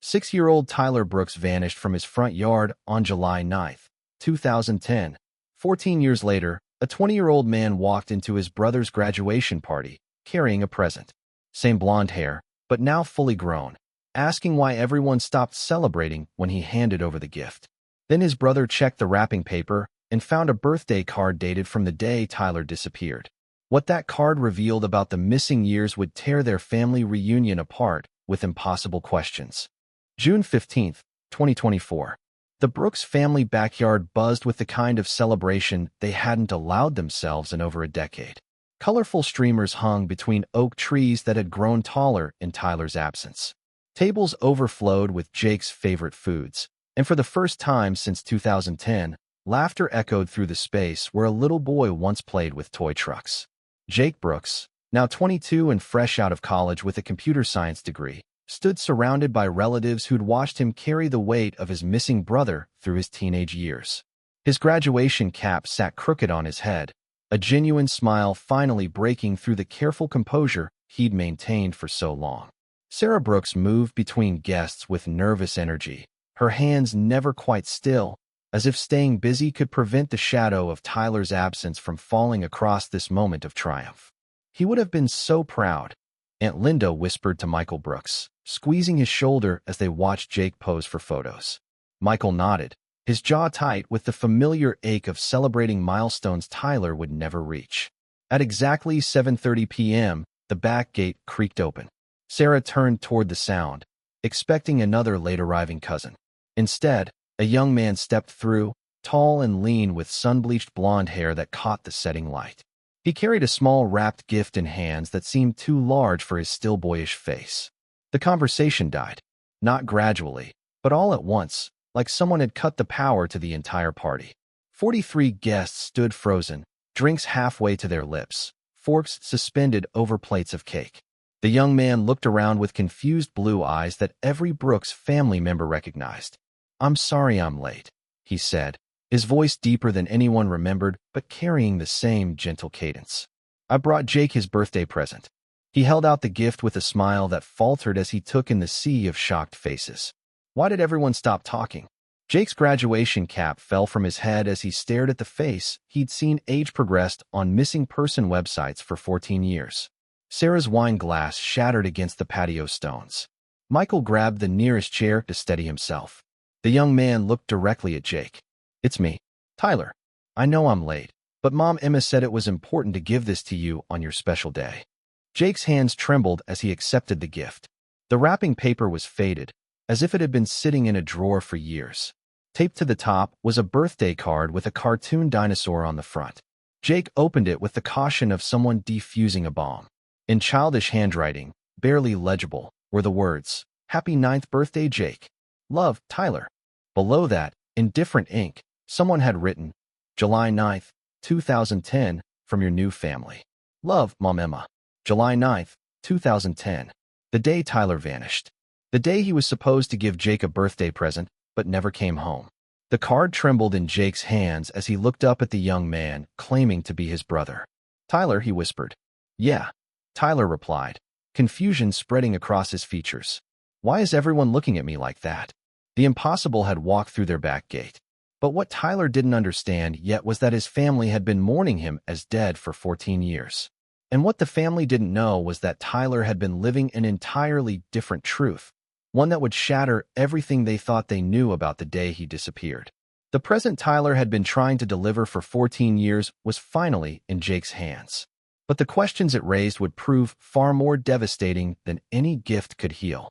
6-year-old Tyler Brooks vanished from his front yard on July 9, 2010. 14 years later, a 20-year-old man walked into his brother's graduation party, carrying a present. Same blonde hair, but now fully grown, asking why everyone stopped celebrating when he handed over the gift. Then his brother checked the wrapping paper and found a birthday card dated from the day Tyler disappeared. What that card revealed about the missing years would tear their family reunion apart with impossible questions. June 15, 2024. The Brooks family backyard buzzed with the kind of celebration they hadn't allowed themselves in over a decade. Colorful streamers hung between oak trees that had grown taller in Tyler's absence. Tables overflowed with Jake's favorite foods, and for the first time since 2010, laughter echoed through the space where a little boy once played with toy trucks. Jake Brooks, now 22 and fresh out of college with a computer science degree, stood surrounded by relatives who'd watched him carry the weight of his missing brother through his teenage years. His graduation cap sat crooked on his head, a genuine smile finally breaking through the careful composure he'd maintained for so long. Sarah Brooks moved between guests with nervous energy, her hands never quite still, as if staying busy could prevent the shadow of Tyler's absence from falling across this moment of triumph. He would have been so proud, Aunt Linda whispered to Michael Brooks, squeezing his shoulder as they watched Jake pose for photos. Michael nodded, his jaw tight with the familiar ache of celebrating milestones Tyler would never reach. At exactly 7:30 p.m., the back gate creaked open. Sarah turned toward the sound, expecting another late-arriving cousin. Instead, a young man stepped through, tall and lean with sun-bleached blonde hair that caught the setting light. He carried a small wrapped gift in hands that seemed too large for his still boyish face. The conversation died, not gradually, but all at once, like someone had cut the power to the entire party. 43 guests stood frozen, drinks halfway to their lips, forks suspended over plates of cake. The young man looked around with confused blue eyes that every Brooks family member recognized. "I'm sorry I'm late," he said, his voice deeper than anyone remembered but carrying the same gentle cadence. "I brought Jake his birthday present." He held out the gift with a smile that faltered as he took in the sea of shocked faces. Why did everyone stop talking? Jake's graduation cap fell from his head as he stared at the face he'd seen age progressed on missing person websites for 14 years. Sarah's wine glass shattered against the patio stones. Michael grabbed the nearest chair to steady himself. The young man looked directly at Jake. "It's me, Tyler. I know I'm late, but Mom Emma said it was important to give this to you on your special day." Jake's hands trembled as he accepted the gift. The wrapping paper was faded, as if it had been sitting in a drawer for years. Taped to the top was a birthday card with a cartoon dinosaur on the front. Jake opened it with the caution of someone defusing a bomb. In childish handwriting, barely legible, were the words, "Happy 9th birthday, Jake. Love, Tyler." Below that, in different ink, someone had written, "July 9th, 2010, from your new family. Love, Mom Emma." July 9th, 2010. The day Tyler vanished. The day he was supposed to give Jake a birthday present, but never came home. The card trembled in Jake's hands as he looked up at the young man, claiming to be his brother. "Tyler," he whispered. "Yeah," Tyler replied, confusion spreading across his features. "Why is everyone looking at me like that?" The impossible had walked through their back gate. But what Tyler didn't understand yet was that his family had been mourning him as dead for 14 years. And what the family didn't know was that Tyler had been living an entirely different truth, one that would shatter everything they thought they knew about the day he disappeared. The present Tyler had been trying to deliver for 14 years was finally in Jake's hands. But the questions it raised would prove far more devastating than any gift could heal.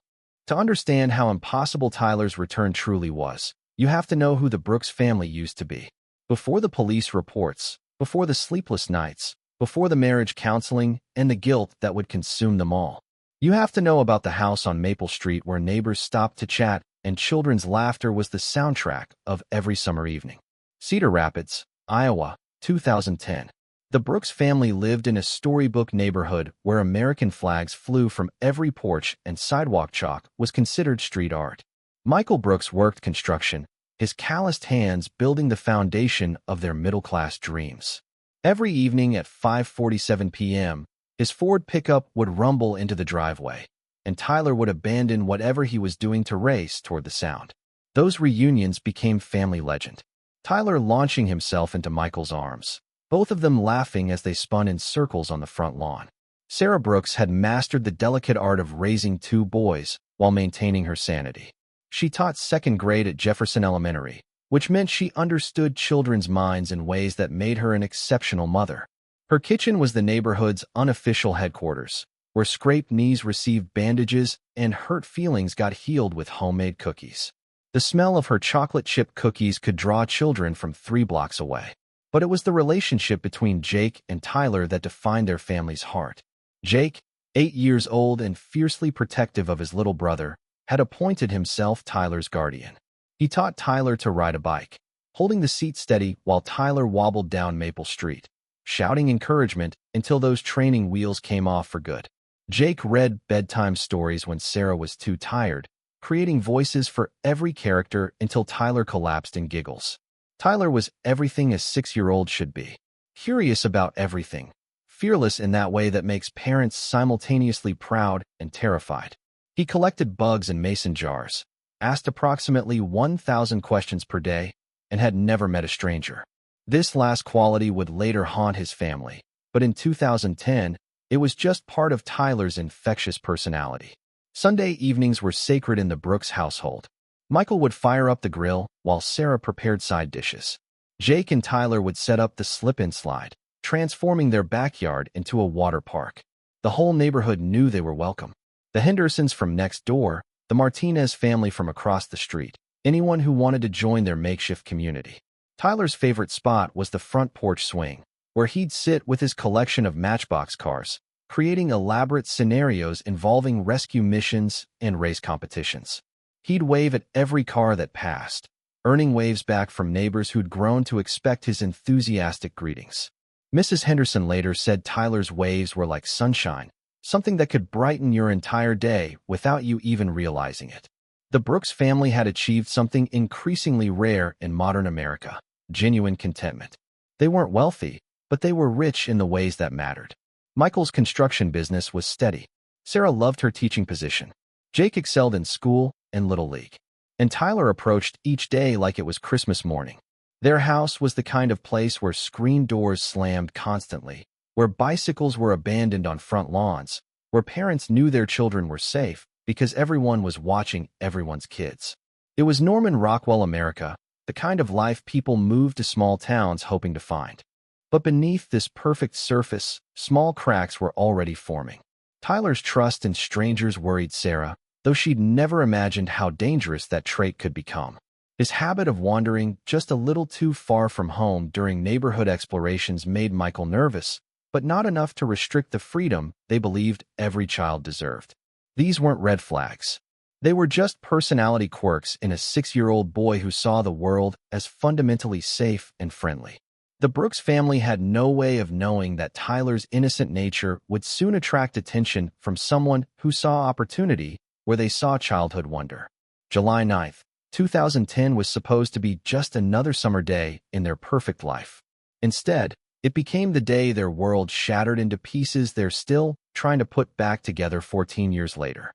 To understand how impossible Tyler's return truly was, you have to know who the Brooks family used to be. Before the police reports, before the sleepless nights, before the marriage counseling, and the guilt that would consume them all. You have to know about the house on Maple Street where neighbors stopped to chat and children's laughter was the soundtrack of every summer evening. Cedar Rapids, Iowa, 2010. The Brooks family lived in a storybook neighborhood where American flags flew from every porch and sidewalk chalk was considered street art. Michael Brooks worked construction, his calloused hands building the foundation of their middle-class dreams. Every evening at 5:47 p.m., his Ford pickup would rumble into the driveway, and Tyler would abandon whatever he was doing to race toward the sound. Those reunions became family legend. Tyler launching himself into Michael's arms, both of them laughing as they spun in circles on the front lawn. Sarah Brooks had mastered the delicate art of raising two boys while maintaining her sanity. She taught second grade at Jefferson Elementary, which meant she understood children's minds in ways that made her an exceptional mother. Her kitchen was the neighborhood's unofficial headquarters, where scraped knees received bandages and hurt feelings got healed with homemade cookies. The smell of her chocolate chip cookies could draw children from 3 blocks away. But it was the relationship between Jake and Tyler that defined their family's heart. Jake, 8 years old and fiercely protective of his little brother, had appointed himself Tyler's guardian. He taught Tyler to ride a bike, holding the seat steady while Tyler wobbled down Maple Street, shouting encouragement until those training wheels came off for good. Jake read bedtime stories when Sarah was too tired, creating voices for every character until Tyler collapsed in giggles. Tyler was everything a 6-year-old should be. Curious about everything. Fearless in that way that makes parents simultaneously proud and terrified. He collected bugs in mason jars, asked approximately 1,000 questions per day, and had never met a stranger. This last quality would later haunt his family, but in 2010, it was just part of Tyler's infectious personality. Sunday evenings were sacred in the Brooks household. Michael would fire up the grill while Sarah prepared side dishes. Jake and Tyler would set up the slip-and-slide, transforming their backyard into a water park. The whole neighborhood knew they were welcome. The Hendersons from next door, the Martinez family from across the street, anyone who wanted to join their makeshift community. Tyler's favorite spot was the front porch swing, where he'd sit with his collection of Matchbox cars, creating elaborate scenarios involving rescue missions and race competitions. He'd wave at every car that passed, earning waves back from neighbors who'd grown to expect his enthusiastic greetings. Mrs. Henderson later said Tyler's waves were like sunshine, something that could brighten your entire day without you even realizing it. The Brooks family had achieved something increasingly rare in modern America: genuine contentment. They weren't wealthy, but they were rich in the ways that mattered. Michael's construction business was steady. Sarah loved her teaching position. Jake excelled in school and Little League. And Tyler approached each day like it was Christmas morning. Their house was the kind of place where screen doors slammed constantly, where bicycles were abandoned on front lawns, where parents knew their children were safe because everyone was watching everyone's kids. It was Norman Rockwell America, the kind of life people moved to small towns hoping to find. But beneath this perfect surface, small cracks were already forming. Tyler's trust in strangers worried Sarah, though she'd never imagined how dangerous that trait could become. His habit of wandering just a little too far from home during neighborhood explorations made Michael nervous, but not enough to restrict the freedom they believed every child deserved. These weren't red flags. They were just personality quirks in a 6-year-old boy who saw the world as fundamentally safe and friendly. The Brooks family had no way of knowing that Tyler's innocent nature would soon attract attention from someone who saw opportunity where they saw childhood wonder. July 9th, 2010 was supposed to be just another summer day in their perfect life. Instead, it became the day their world shattered into pieces they're still trying to put back together 14 years later.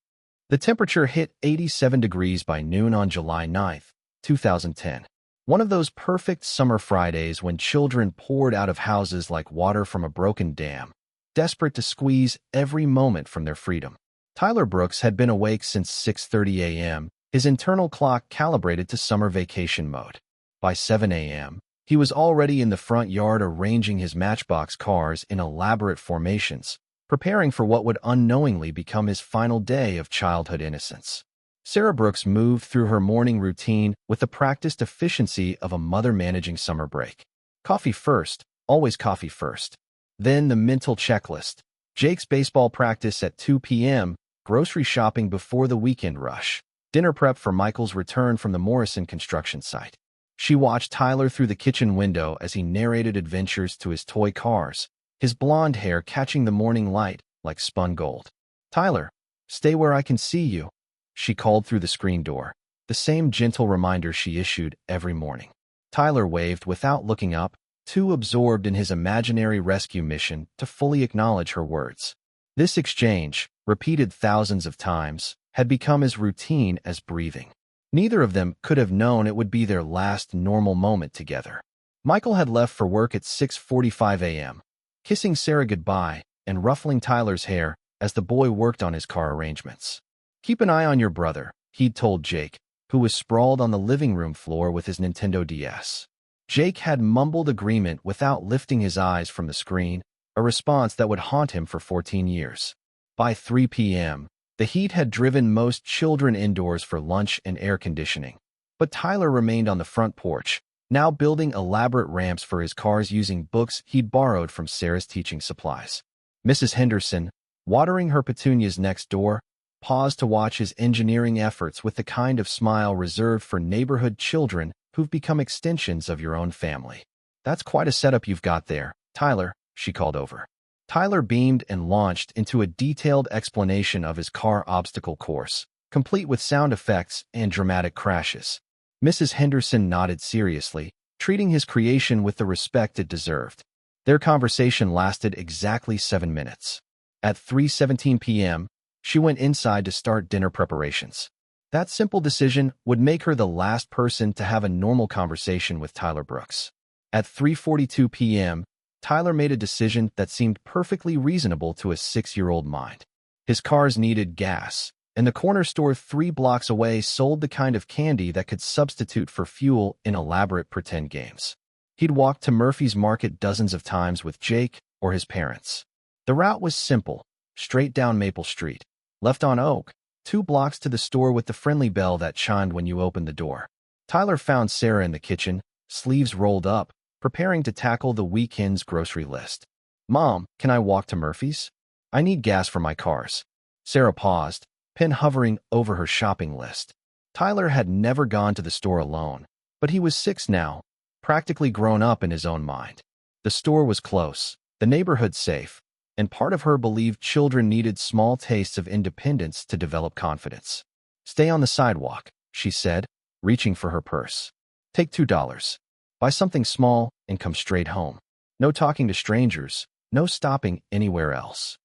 The temperature hit 87 degrees by noon on July 9th, 2010. One of those perfect summer Fridays when children poured out of houses like water from a broken dam, desperate to squeeze every moment from their freedom. Tyler Brooks had been awake since 6:30 a.m., his internal clock calibrated to summer vacation mode. By 7 a.m., he was already in the front yard arranging his Matchbox cars in elaborate formations, preparing for what would unknowingly become his final day of childhood innocence. Sarah Brooks moved through her morning routine with the practiced efficiency of a mother managing summer break. Coffee first, always coffee first. Then the mental checklist. Jake's baseball practice at 2 p.m., grocery shopping before the weekend rush, dinner prep for Michael's return from the Morrison construction site. She watched Tyler through the kitchen window as he narrated adventures to his toy cars, his blonde hair catching the morning light like spun gold. "Tyler, stay where I can see you," she called through the screen door, the same gentle reminder she issued every morning. Tyler waved without looking up, too absorbed in his imaginary rescue mission to fully acknowledge her words. This exchange, repeated thousands of times, had become as routine as breathing. Neither of them could have known it would be their last normal moment together. Michael had left for work at 6:45 a.m., kissing Sarah goodbye and ruffling Tyler's hair as the boy worked on his car arrangements. "Keep an eye on your brother," he'd told Jake, who was sprawled on the living room floor with his Nintendo DS. Jake had mumbled agreement without lifting his eyes from the screen, a response that would haunt him for 14 years. By 3 p.m., the heat had driven most children indoors for lunch and air conditioning. But Tyler remained on the front porch, now building elaborate ramps for his cars using books he'd borrowed from Sarah's teaching supplies. Mrs. Henderson, watering her petunias next door, paused to watch his engineering efforts with the kind of smile reserved for neighborhood children who've become extensions of your own family. "That's quite a setup you've got there, Tyler," she called over. Tyler beamed and launched into a detailed explanation of his car obstacle course, complete with sound effects and dramatic crashes. Mrs. Henderson nodded seriously, treating his creation with the respect it deserved. Their conversation lasted exactly 7 minutes. At 3:17 p.m., she went inside to start dinner preparations. That simple decision would make her the last person to have a normal conversation with Tyler Brooks. At 3:42 p.m., Tyler made a decision that seemed perfectly reasonable to a 6-year-old mind. His cars needed gas, and the corner store 3 blocks away sold the kind of candy that could substitute for fuel in elaborate pretend games. He'd walked to Murphy's Market dozens of times with Jake or his parents. The route was simple, straight down Maple Street, left on Oak, 2 blocks to the store with the friendly bell that chimed when you opened the door. Tyler found Sarah in the kitchen, sleeves rolled up, preparing to tackle the weekend's grocery list. "Mom, can I walk to Murphy's? I need gas for my cars." Sarah paused, pen hovering over her shopping list. Tyler had never gone to the store alone, but he was 6 now, practically grown up in his own mind. The store was close, the neighborhood safe, and part of her believed children needed small tastes of independence to develop confidence. "Stay on the sidewalk," she said, reaching for her purse. "Take $2. Buy something small and come straight home. No talking to strangers, no stopping anywhere else."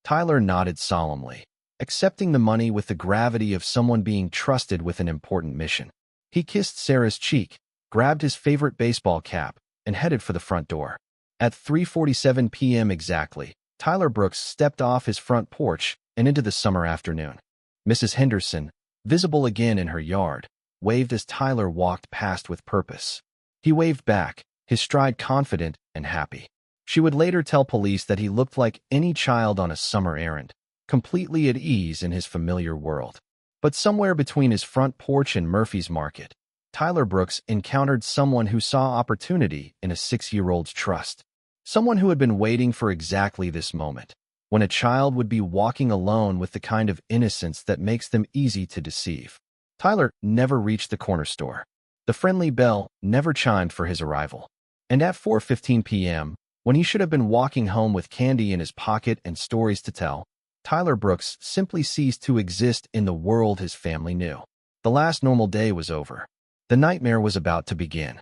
Tyler nodded solemnly, accepting the money with the gravity of someone being trusted with an important mission. He kissed Sarah's cheek, grabbed his favorite baseball cap, and headed for the front door. At 3:47 p.m. exactly, Tyler Brooks stepped off his front porch and into the summer afternoon. Mrs. Henderson, visible again in her yard, waved as Tyler walked past with purpose. He waved back, his stride confident and happy. She would later tell police that he looked like any child on a summer errand, completely at ease in his familiar world. But somewhere between his front porch and Murphy's Market, Tyler Brooks encountered someone who saw opportunity in a 6-year-old's trust. Someone who had been waiting for exactly this moment, when a child would be walking alone with the kind of innocence that makes them easy to deceive. Tyler never reached the corner store. The friendly bell never chimed for his arrival. And at 4:15 p.m., when he should have been walking home with candy in his pocket and stories to tell, Tyler Brooks simply ceased to exist in the world his family knew. The last normal day was over. The nightmare was about to begin.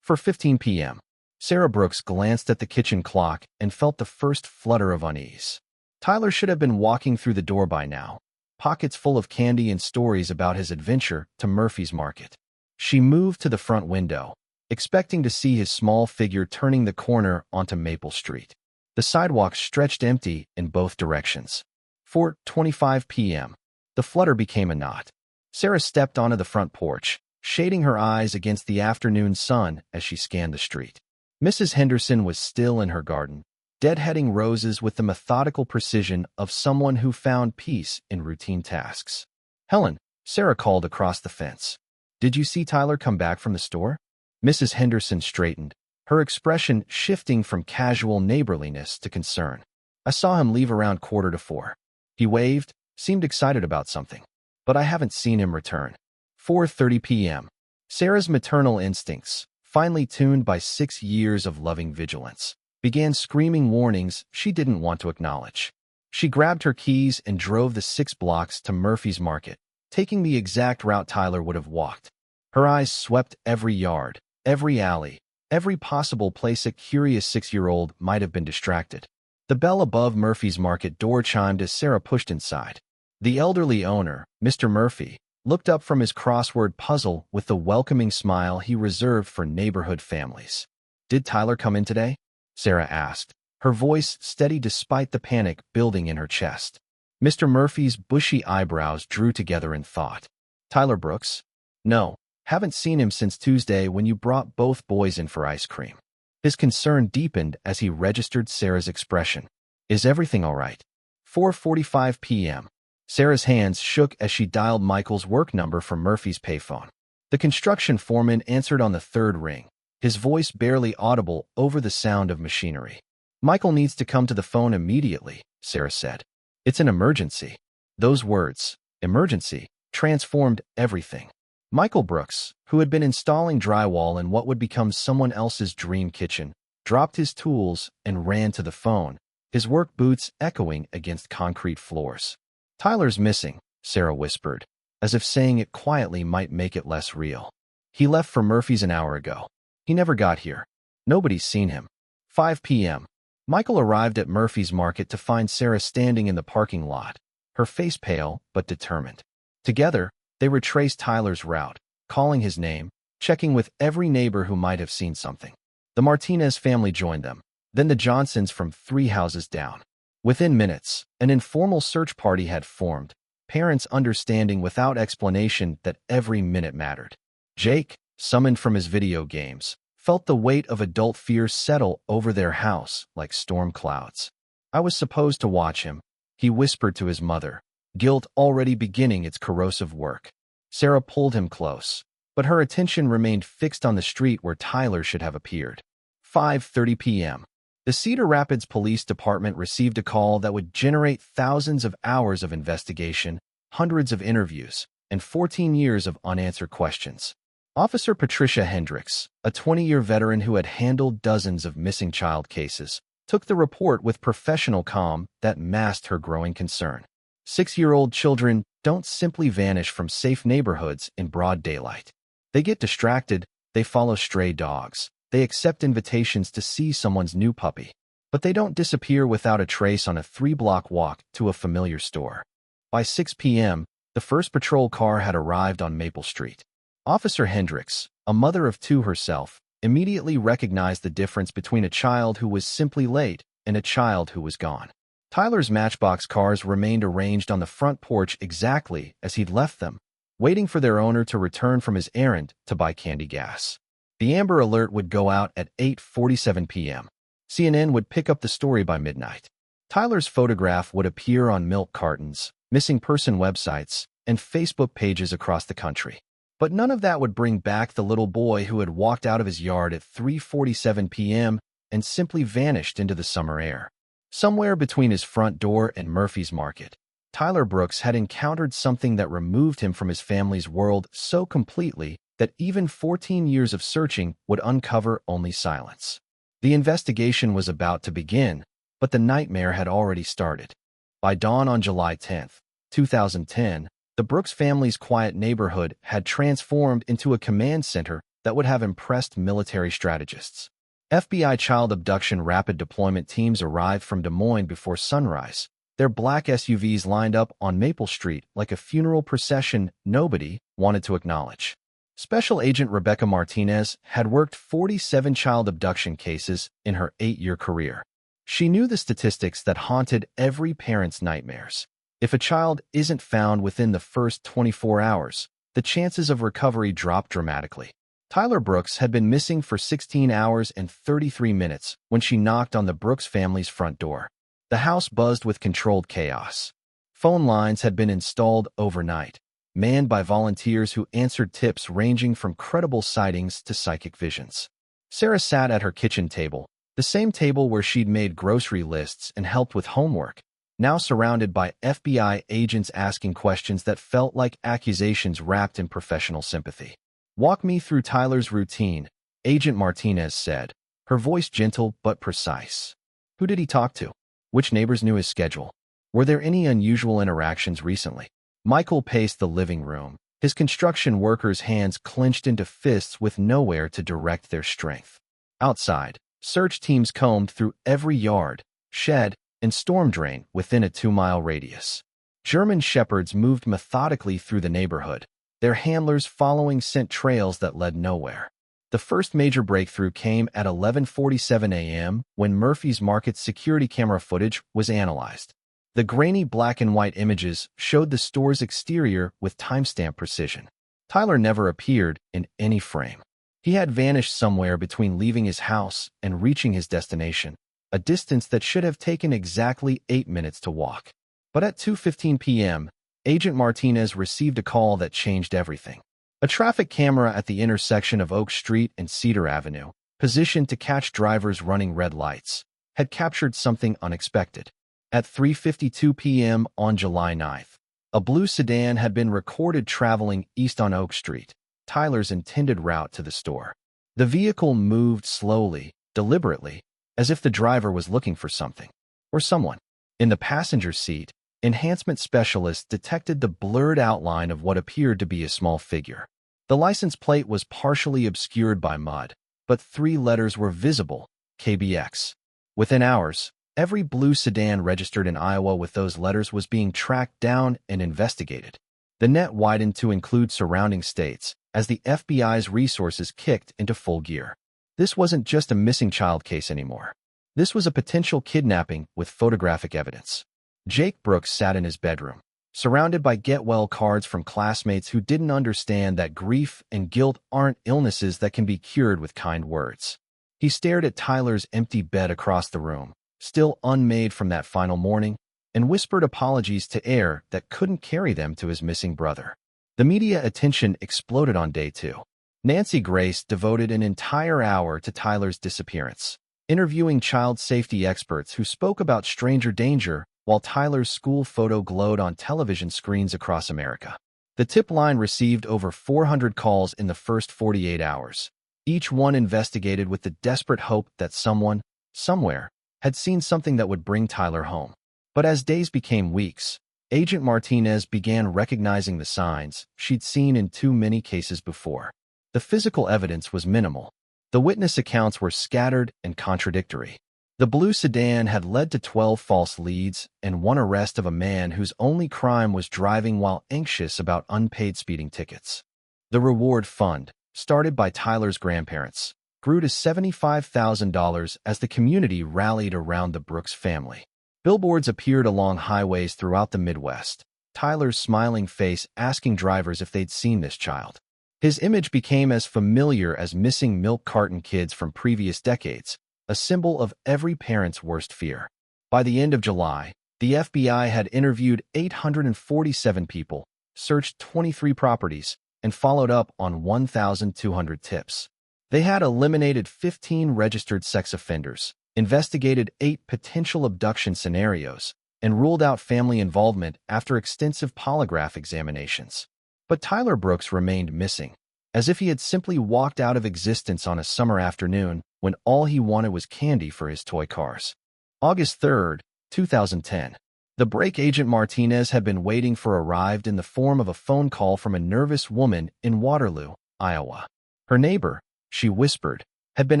4:15 p.m., Sarah Brooks glanced at the kitchen clock and felt the first flutter of unease. Tyler should have been walking through the door by now, pockets full of candy and stories about his adventure to Murphy's Market. She moved to the front window, expecting to see his small figure turning the corner onto Maple Street. The sidewalk stretched empty in both directions. 4:25 p.m. The flutter became a knot. Sarah stepped onto the front porch, shading her eyes against the afternoon sun as she scanned the street. Mrs. Henderson was still in her garden, deadheading roses with the methodical precision of someone who found peace in routine tasks. "Helen," Sarah called across the fence. "Did you see Tyler come back from the store?" Mrs. Henderson straightened, her expression shifting from casual neighborliness to concern. "I saw him leave around 3:45. He waved, seemed excited about something. But I haven't seen him return." 4:30 p.m. Sarah's maternal instincts, finely tuned by 6 years of loving vigilance, began screaming warnings she didn't want to acknowledge. She grabbed her keys and drove the 6 blocks to Murphy's Market, taking the exact route Tyler would have walked. Her eyes swept every yard, every alley, every possible place a curious 6-year-old might have been distracted. The bell above Murphy's Market door chimed as Sarah pushed inside. The elderly owner, Mr. Murphy, looked up from his crossword puzzle with the welcoming smile he reserved for neighborhood families. "Did Tyler come in today?" Sarah asked, her voice steady despite the panic building in her chest. Mr. Murphy's bushy eyebrows drew together in thought. "Tyler Brooks? No, haven't seen him since Tuesday when you brought both boys in for ice cream." His concern deepened as he registered Sarah's expression. "Is everything all right?" 4:45 p.m. Sarah's hands shook as she dialed Michael's work number from Murphy's payphone. The construction foreman answered on the third ring, his voice barely audible over the sound of machinery. "Michael needs to come to the phone immediately," Sarah said. "It's an emergency." Those words, emergency, transformed everything. Michael Brooks, who had been installing drywall in what would become someone else's dream kitchen, dropped his tools and ran to the phone, his work boots echoing against concrete floors. "Tyler's missing," Sarah whispered, as if saying it quietly might make it less real. "He left for Murphy's an hour ago. He never got here. Nobody's seen him." 5 p.m. Michael arrived at Murphy's Market to find Sarah standing in the parking lot, her face pale but determined. Together, they retraced Tyler's route, calling his name, checking with every neighbor who might have seen something. The Martinez family joined them, then the Johnsons from 3 houses down. Within minutes, an informal search party had formed, parents understanding without explanation that every minute mattered. Jake, summoned from his video games, felt the weight of adult fear settle over their house like storm clouds. "I was supposed to watch him," he whispered to his mother, guilt already beginning its corrosive work. Sarah pulled him close, but her attention remained fixed on the street where Tyler should have appeared. 5:30 p.m. The Cedar Rapids Police Department received a call that would generate thousands of hours of investigation, hundreds of interviews, and 14 years of unanswered questions. Officer Patricia Hendricks, a 20-year veteran who had handled dozens of missing child cases, took the report with professional calm that masked her growing concern. 6-year-old children don't simply vanish from safe neighborhoods in broad daylight. They get distracted, they follow stray dogs, they accept invitations to see someone's new puppy. But they don't disappear without a trace on a 3-block walk to a familiar store. By 6 p.m., the first patrol car had arrived on Maple Street. Officer Hendricks, a mother of 2 herself, immediately recognized the difference between a child who was simply late and a child who was gone. Tyler's Matchbox cars remained arranged on the front porch exactly as he'd left them, waiting for their owner to return from his errand to buy candy gas. The Amber Alert would go out at 8:47 p.m. CNN would pick up the story by midnight. Tyler's photograph would appear on milk cartons, missing person websites, and Facebook pages across the country. But none of that would bring back the little boy who had walked out of his yard at 3:47 p.m. and simply vanished into the summer air. Somewhere between his front door and Murphy's Market, Tyler Brooks had encountered something that removed him from his family's world so completely that even 14 years of searching would uncover only silence. The investigation was about to begin, but the nightmare had already started. By dawn on July 10, 2010, the Brooks family's quiet neighborhood had transformed into a command center that would have impressed military strategists. FBI child abduction rapid deployment teams arrived from Des Moines before sunrise, their black SUVs lined up on Maple Street like a funeral procession nobody wanted to acknowledge. Special Agent Rebecca Martinez had worked 47 child abduction cases in her 8-year career. She knew the statistics that haunted every parent's nightmares. If a child isn't found within the first 24 hours, the chances of recovery drop dramatically. Tyler Brooks had been missing for 16 hours and 33 minutes when she knocked on the Brooks family's front door. The house buzzed with controlled chaos. Phone lines had been installed overnight, manned by volunteers who answered tips ranging from credible sightings to psychic visions. Sarah sat at her kitchen table, the same table where she'd made grocery lists and helped with homework, now surrounded by FBI agents asking questions that felt like accusations wrapped in professional sympathy. "Walk me through Tyler's routine," Agent Martinez said, her voice gentle but precise. "Who did he talk to? Which neighbors knew his schedule? Were there any unusual interactions recently?" Michael paced the living room, his construction workers' hands clenched into fists with nowhere to direct their strength. Outside, search teams combed through every yard, shed, and storm drain within a 2-mile radius. German shepherds moved methodically through the neighborhood, their handlers following scent trails that led nowhere. The first major breakthrough came at 11:47 a.m. when Murphy's Market's security camera footage was analyzed. The grainy black and white images showed the store's exterior with timestamp precision. Tyler never appeared in any frame. He had vanished somewhere between leaving his house and reaching his destination, a distance that should have taken exactly 8 minutes to walk. But at 2:15 p.m., Agent Martinez received a call that changed everything. A traffic camera at the intersection of Oak Street and Cedar Avenue, positioned to catch drivers running red lights, had captured something unexpected. At 3:52 p.m. on July 9th, a blue sedan had been recorded traveling east on Oak Street, Tyler's intended route to the store. The vehicle moved slowly, deliberately, as if the driver was looking for something or someone. In the passenger seat, enhancement specialists detected the blurred outline of what appeared to be a small figure. The license plate was partially obscured by mud, but 3 letters were visible: KBX. Within hours, every blue sedan registered in Iowa with those letters was being tracked down and investigated. The net widened to include surrounding states as the FBI's resources kicked into full gear. This wasn't just a missing child case anymore. This was a potential kidnapping with photographic evidence. Jake Brooks sat in his bedroom, surrounded by get-well cards from classmates who didn't understand that grief and guilt aren't illnesses that can be cured with kind words. He stared at Tyler's empty bed across the room, still unmade from that final morning, and whispered apologies to air that couldn't carry them to his missing brother. The media attention exploded on day 2. Nancy Grace devoted an entire hour to Tyler's disappearance, interviewing child safety experts who spoke about stranger danger while Tyler's school photo glowed on television screens across America. The tip line received over 400 calls in the first 48 hours, each one investigated with the desperate hope that someone, somewhere, had seen something that would bring Tyler home. But as days became weeks, Agent Martinez began recognizing the signs she'd seen in too many cases before. The physical evidence was minimal. The witness accounts were scattered and contradictory. The blue sedan had led to 12 false leads and 1 arrest of a man whose only crime was driving while anxious about unpaid speeding tickets. The reward fund, started by Tyler's grandparents, grew to $75,000 as the community rallied around the Brooks family. Billboards appeared along highways throughout the Midwest, Tyler's smiling face asking drivers if they'd seen this child. His image became as familiar as missing milk carton kids from previous decades, a symbol of every parent's worst fear. By the end of July, the FBI had interviewed 847 people, searched 23 properties, and followed up on 1,200 tips. They had eliminated 15 registered sex offenders, investigated 8 potential abduction scenarios, and ruled out family involvement after extensive polygraph examinations. But Tyler Brooks remained missing, as if he had simply walked out of existence on a summer afternoon when all he wanted was candy for his toy cars. August 3, 2010. The break Agent Martinez had been waiting for arrived in the form of a phone call from a nervous woman in Waterloo, Iowa. Her neighbor, she whispered, had been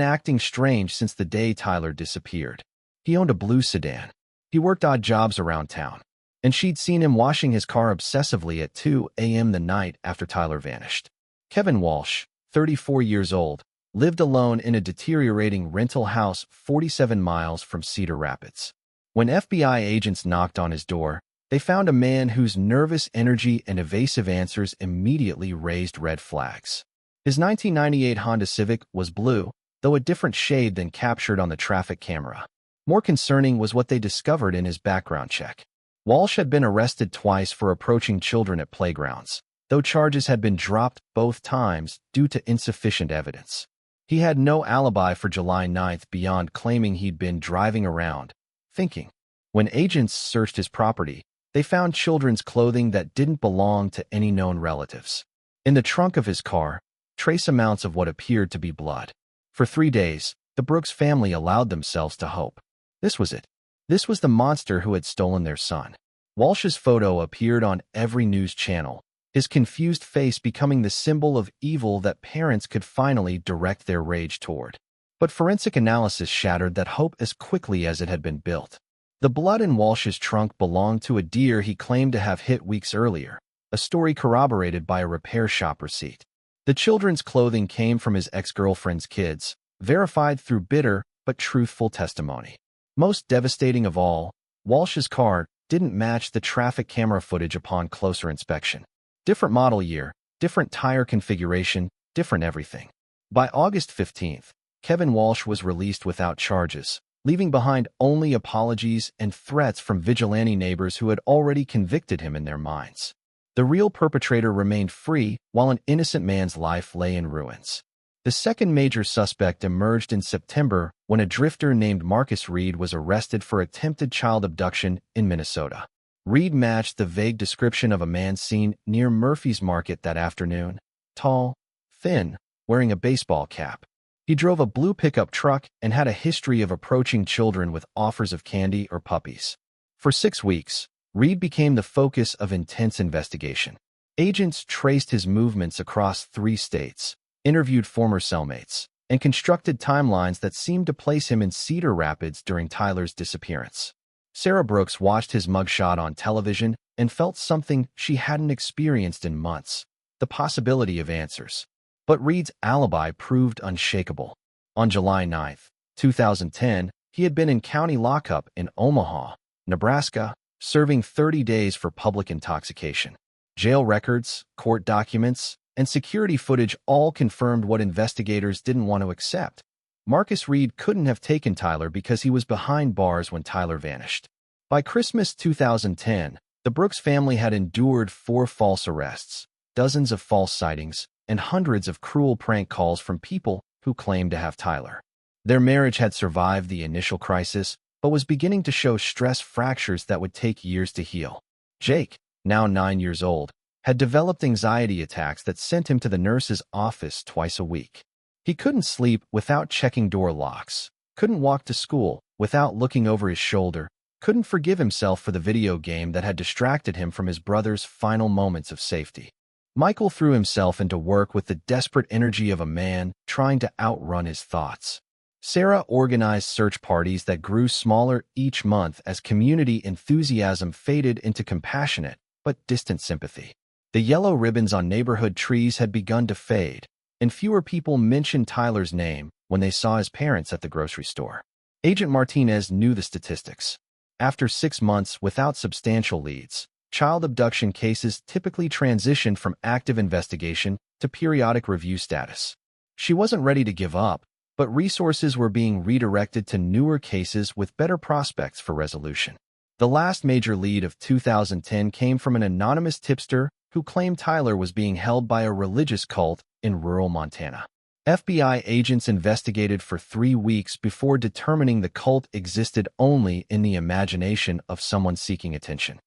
acting strange since the day Tyler disappeared. He owned a blue sedan. He worked odd jobs around town, and she'd seen him washing his car obsessively at 2 a.m. the night after Tyler vanished. Kevin Walsh, 34 years old, lived alone in a deteriorating rental house 47 miles from Cedar Rapids. When FBI agents knocked on his door, they found a man whose nervous energy and evasive answers immediately raised red flags. His 1998 Honda Civic was blue, though a different shade than captured on the traffic camera. More concerning was what they discovered in his background check. Walsh had been arrested twice for approaching children at playgrounds, though charges had been dropped both times due to insufficient evidence. He had no alibi for July 9th beyond claiming he'd been driving around, thinking. When agents searched his property, they found children's clothing that didn't belong to any known relatives. In the trunk of his car, trace amounts of what appeared to be blood. For 3 days, the Brooks family allowed themselves to hope. This was it. This was the monster who had stolen their son. Walsh's photo appeared on every news channel, his confused face becoming the symbol of evil that parents could finally direct their rage toward. But forensic analysis shattered that hope as quickly as it had been built. The blood in Walsh's trunk belonged to a deer he claimed to have hit weeks earlier, a story corroborated by a repair shop receipt. The children's clothing came from his ex-girlfriend's kids, verified through bitter but truthful testimony. Most devastating of all, Walsh's car didn't match the traffic camera footage upon closer inspection. Different model year, different tire configuration, different everything. By August 15th, Kevin Walsh was released without charges, leaving behind only apologies and threats from vigilante neighbors who had already convicted him in their minds. The real perpetrator remained free while an innocent man's life lay in ruins. The second major suspect emerged in September when a drifter named Marcus Reed was arrested for attempted child abduction in Minnesota. Reed matched the vague description of a man seen near Murphy's Market that afternoon: tall, thin, wearing a baseball cap. He drove a blue pickup truck and had a history of approaching children with offers of candy or puppies. For 6 weeks, Reed became the focus of intense investigation. Agents traced his movements across 3 states, interviewed former cellmates, and constructed timelines that seemed to place him in Cedar Rapids during Tyler's disappearance. Sarah Brooks watched his mugshot on television and felt something she hadn't experienced in months: the possibility of answers. But Reed's alibi proved unshakable. On July 9, 2010, he had been in county lockup in Omaha, Nebraska, serving 30 days for public intoxication. Jail records, court documents, and security footage all confirmed what investigators didn't want to accept. Marcus Reed couldn't have taken Tyler because he was behind bars when Tyler vanished. By Christmas 2010, the Brooks family had endured 4 false arrests, dozens of false sightings, and hundreds of cruel prank calls from people who claimed to have Tyler. Their marriage had survived the initial crisis, but was beginning to show stress fractures that would take years to heal. Jake, now 9 years old, had developed anxiety attacks that sent him to the nurse's office twice a week. He couldn't sleep without checking door locks, couldn't walk to school without looking over his shoulder, couldn't forgive himself for the video game that had distracted him from his brother's final moments of safety. Michael threw himself into work with the desperate energy of a man trying to outrun his thoughts. Sarah organized search parties that grew smaller each month as community enthusiasm faded into compassionate but distant sympathy. The yellow ribbons on neighborhood trees had begun to fade, and fewer people mentioned Tyler's name when they saw his parents at the grocery store. Agent Martinez knew the statistics. After 6 months without substantial leads, child abduction cases typically transitioned from active investigation to periodic review status. She wasn't ready to give up, but resources were being redirected to newer cases with better prospects for resolution. The last major lead of 2010 came from an anonymous tipster who claimed Tyler was being held by a religious cult in rural Montana. FBI agents investigated for 3 weeks before determining the cult existed only in the imagination of someone seeking attention.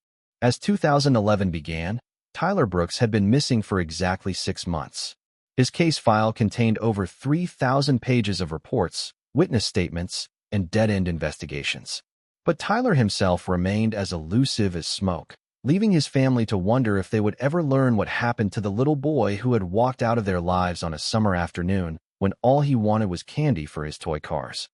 As 2011 began, Tyler Brooks had been missing for exactly 6 months. His case file contained over 3,000 pages of reports, witness statements, and dead-end investigations. But Tyler himself remained as elusive as smoke, leaving his family to wonder if they would ever learn what happened to the little boy who had walked out of their lives on a summer afternoon when all he wanted was candy for his toy cars.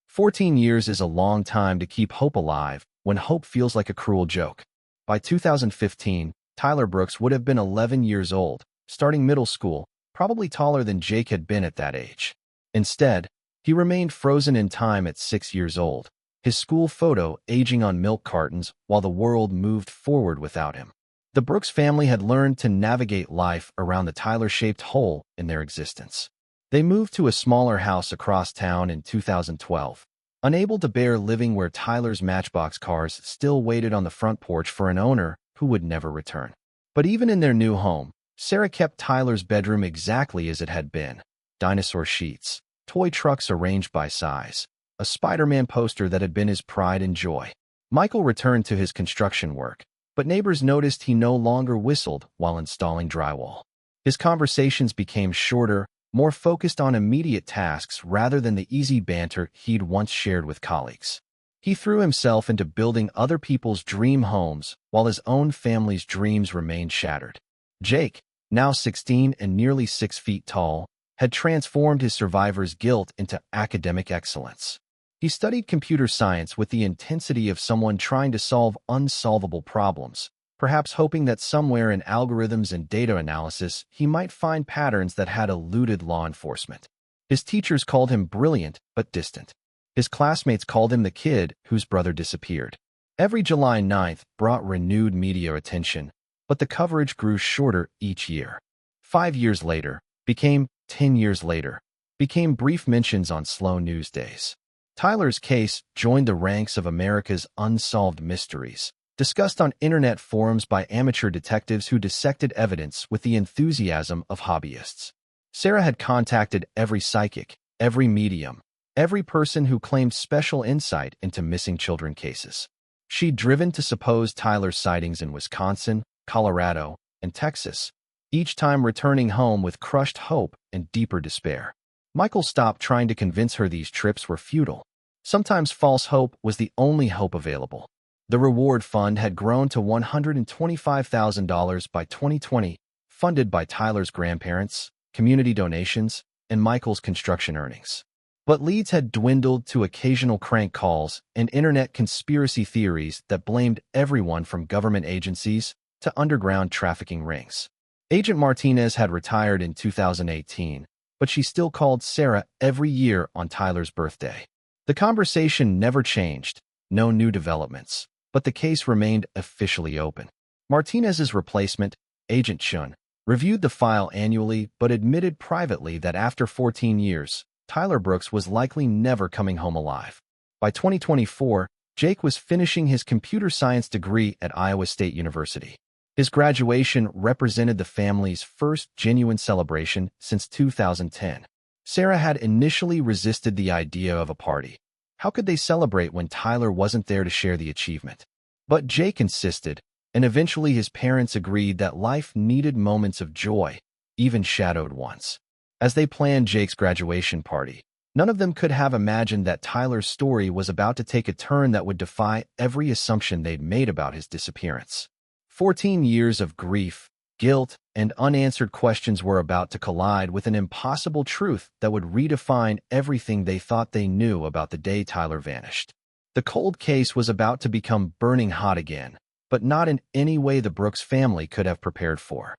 14 years is a long time to keep hope alive when hope feels like a cruel joke. By 2015, Tyler Brooks would have been 11 years old, starting middle school, probably taller than Jake had been at that age. Instead, he remained frozen in time at 6 years old, his school photo aging on milk cartons while the world moved forward without him. The Brooks family had learned to navigate life around the Tyler-shaped hole in their existence. They moved to a smaller house across town in 2012, unable to bear living where Tyler's Matchbox cars still waited on the front porch for an owner who would never return. But even in their new home, Sarah kept Tyler's bedroom exactly as it had been: dinosaur sheets, toy trucks arranged by size, a Spider-Man poster that had been his pride and joy. Michael returned to his construction work, but neighbors noticed he no longer whistled while installing drywall. His conversations became shorter, more focused on immediate tasks rather than the easy banter he'd once shared with colleagues. He threw himself into building other people's dream homes while his own family's dreams remained shattered. Jake, now 16 and nearly 6 feet tall, had transformed his survivor's guilt into academic excellence. He studied computer science with the intensity of someone trying to solve unsolvable problems, perhaps hoping that somewhere in algorithms and data analysis he might find patterns that had eluded law enforcement. His teachers called him brilliant but distant. His classmates called him the kid whose brother disappeared. Every July 9th brought renewed media attention, but the coverage grew shorter each year. 5 years later, became 10 years later, became brief mentions on slow news days. Tyler's case joined the ranks of America's unsolved mysteries, discussed on internet forums by amateur detectives who dissected evidence with the enthusiasm of hobbyists. Sarah had contacted every psychic, every medium, every person who claimed special insight into missing children cases. She'd driven to supposed Tyler sightings in Wisconsin, Colorado, and Texas, each time returning home with crushed hope and deeper despair. Michael stopped trying to convince her these trips were futile. Sometimes false hope was the only hope available. The reward fund had grown to $125,000 by 2020, funded by Tyler's grandparents, community donations, and Michael's construction earnings. But leads had dwindled to occasional crank calls and internet conspiracy theories that blamed everyone from government agencies to underground trafficking rings. Agent Martinez had retired in 2018, but she still called Sarah every year on Tyler's birthday. The conversation never changed, no new developments, but the case remained officially open. Martinez's replacement, Agent Chun, reviewed the file annually but admitted privately that after 14 years, Tyler Brooks was likely never coming home alive. By 2024, Jake was finishing his computer science degree at Iowa State University. His graduation represented the family's first genuine celebration since 2010. Sarah had initially resisted the idea of a party. How could they celebrate when Tyler wasn't there to share the achievement? But Jake insisted, and eventually his parents agreed that life needed moments of joy, even shadowed ones. As they planned Jake's graduation party, none of them could have imagined that Tyler's story was about to take a turn that would defy every assumption they'd made about his disappearance. 14 years of grief, guilt, and unanswered questions were about to collide with an impossible truth that would redefine everything they thought they knew about the day Tyler vanished. The cold case was about to become burning hot again, but not in any way the Brooks family could have prepared for.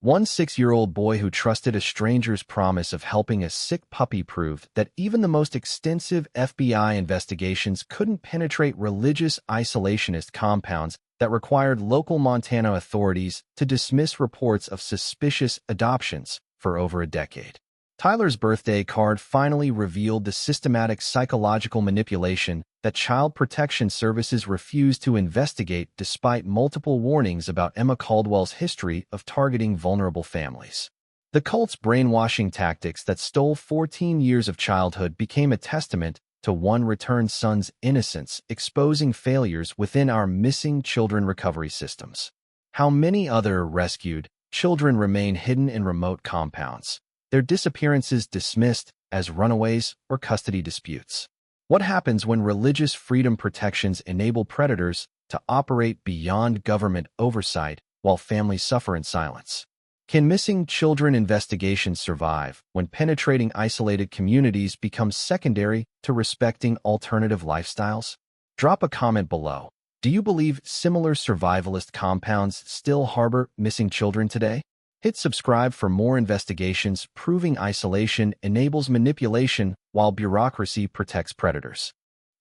One 6-year-old boy who trusted a stranger's promise of helping a sick puppy proved that even the most extensive FBI investigations couldn't penetrate religious isolationist compounds that required local Montana authorities to dismiss reports of suspicious adoptions for over a decade. Tyler's birthday card finally revealed the systematic psychological manipulation that Child Protection Services refused to investigate despite multiple warnings about Emma Caldwell's history of targeting vulnerable families. The cult's brainwashing tactics that stole 14 years of childhood became a testament to one returned son's innocence, exposing failures within our missing children recovery systems. How many other rescued children remain hidden in remote compounds, their disappearances dismissed as runaways or custody disputes? What happens when religious freedom protections enable predators to operate beyond government oversight while families suffer in silence? Can missing children investigations survive when penetrating isolated communities becomes secondary to respecting alternative lifestyles? Drop a comment below. Do you believe similar survivalist compounds still harbor missing children today? Hit subscribe for more investigations proving isolation enables manipulation while bureaucracy protects predators.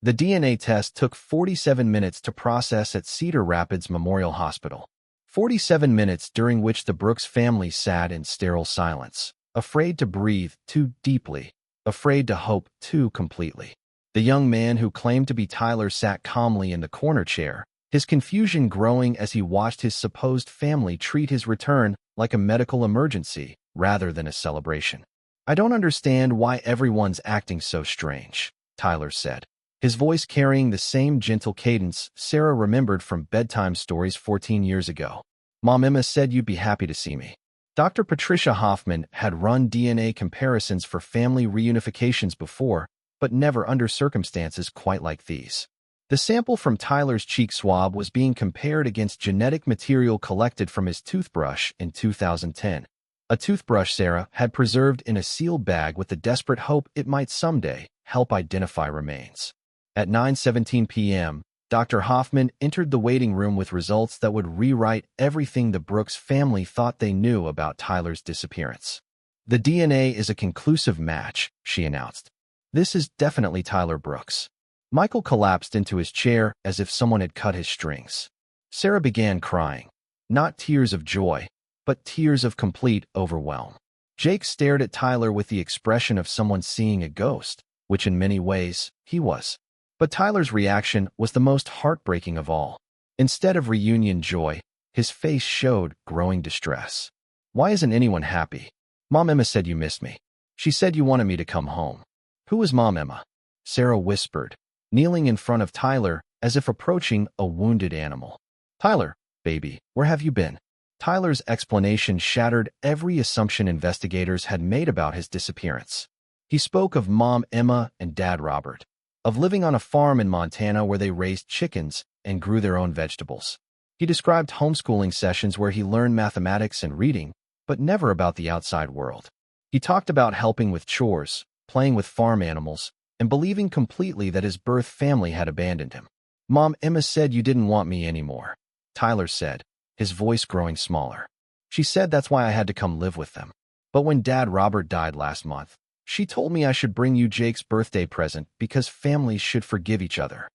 The DNA test took 47 minutes to process at Cedar Rapids Memorial Hospital. 47 minutes during which the Brooks family sat in sterile silence, afraid to breathe too deeply, afraid to hope too completely. The young man who claimed to be Tyler sat calmly in the corner chair, his confusion growing as he watched his supposed family treat his return like a medical emergency rather than a celebration. "I don't understand why everyone's acting so strange," Tyler said, his voice carrying the same gentle cadence Sarah remembered from bedtime stories 14 years ago. "Mom, Emma said you'd be happy to see me." Dr. Patricia Hoffman had run DNA comparisons for family reunifications before, but never under circumstances quite like these. The sample from Tyler's cheek swab was being compared against genetic material collected from his toothbrush in 2010. A toothbrush Sarah had preserved in a sealed bag with the desperate hope it might someday help identify remains. At 9:17 p.m., Dr. Hoffman entered the waiting room with results that would rewrite everything the Brooks family thought they knew about Tyler's disappearance. "The DNA is a conclusive match," she announced. "This is definitely Tyler Brooks." Michael collapsed into his chair as if someone had cut his strings. Sarah began crying. Not tears of joy, but tears of complete overwhelm. Jake stared at Tyler with the expression of someone seeing a ghost, which in many ways, he was. But Tyler's reaction was the most heartbreaking of all. Instead of reunion joy, his face showed growing distress. "Why isn't anyone happy? Mom Emma said you missed me. She said you wanted me to come home." "Who is Mom Emma?" Sarah whispered, kneeling in front of Tyler as if approaching a wounded animal. "Tyler, baby, where have you been?" Tyler's explanation shattered every assumption investigators had made about his disappearance. He spoke of Mom Emma and Dad Robert, of living on a farm in Montana where they raised chickens and grew their own vegetables. He described homeschooling sessions where he learned mathematics and reading, but never about the outside world. He talked about helping with chores, playing with farm animals, and believing completely that his birth family had abandoned him. "Mom Emma said you didn't want me anymore," Tyler said, his voice growing smaller. "She said that's why I had to come live with them. But when Dad Robert died last month, she told me I should bring you Jake's birthday present because families should forgive each other."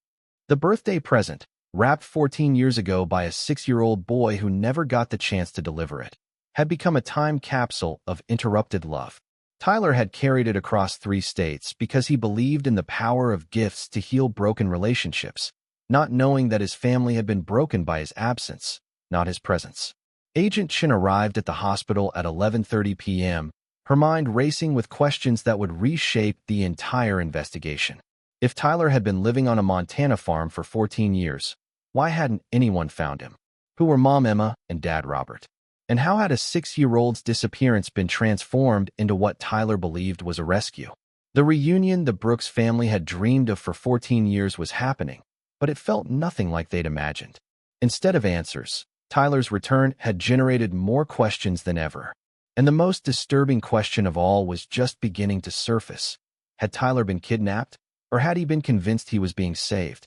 The birthday present, wrapped 14 years ago by a 6-year-old boy who never got the chance to deliver it, had become a time capsule of interrupted love. Tyler had carried it across 3 states because he believed in the power of gifts to heal broken relationships, not knowing that his family had been broken by his absence, not his presence. Agent Chin arrived at the hospital at 11:30 p.m., her mind racing with questions that would reshape the entire investigation. If Tyler had been living on a Montana farm for 14 years, why hadn't anyone found him? Who were Mom Emma and Dad Robert? And how had a 6-year-old's disappearance been transformed into what Tyler believed was a rescue? The reunion the Brooks family had dreamed of for 14 years was happening, but it felt nothing like they'd imagined. Instead of answers, Tyler's return had generated more questions than ever. And the most disturbing question of all was just beginning to surface. Had Tyler been kidnapped, or had he been convinced he was being saved?